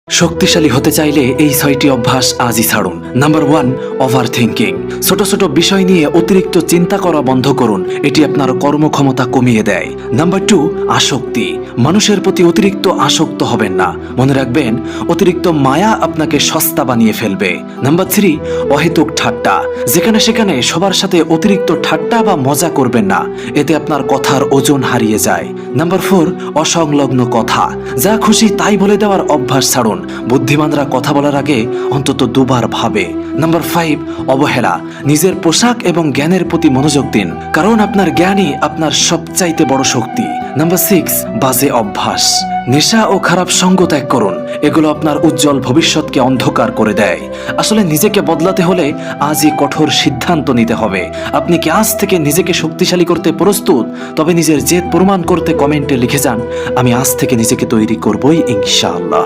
শক্তিশালী হতে চাইলে এই ৬টি অভ্যাস আজই ছাড়ুন। Number 1, over thinking. ছোট ছোট বিষয় নিয়ে অতিরিক্ত চিন্তা করা বন্ধ করুন, এটি আপনার কর্মক্ষমতা কমিয়ে দেয়। নাম্বার 2, আসক্তি। মানুষের প্রতি অতিরিক্ত আসক্ত হবেন না। মনে রাখবেন, অতিরিক্ত মায়া আপনাকে সস্তা বানিয়ে ফেলবে। নাম্বার 3, অহেতুক ঠাট্টা। যেখানে সেখানে সবার সাথে অতিরিক্ত ঠাট্টা বা মজা করবেন না, এতে আপনার কথার ওজন হারিয়ে যায়। নাম্বার 4, অসংলগ্ন কথা। যা খুশি তাই বলে দেওয়ার অভ্যাস ছাড়ুন। বুদ্ধিমানরা কথা বলার আগে অন্তত দুবার ভাবে। নাম্বার 5, অবহেলা। নিজের পোশাক এবং জ্ঞানের প্রতি মনোযোগ দিন, কারণ আপনার জ্ঞানই আপনার সবচাইতে বড় শক্তি। নাম্বার 6, বাজে অভ্যাস। নেশা ও খারাপ সঙ্গ ত্যাগ করুন, এগুলো আপনার উজ্জ্বল ভবিষ্যৎকে অন্ধকার করে দেয়। আসলে নিজেকে বদলাতে হলে আজই কঠোর সিদ্ধান্ত নিতে হবে। আপনি কি আজ থেকে নিজেকে শক্তিশালী করতে প্রস্তুত? তবে নিজের জেদ প্রমাণ করতে কমেন্টে লিখে যান, আমি আজ থেকে নিজেকে তৈরি করবই ইনশাআল্লাহ।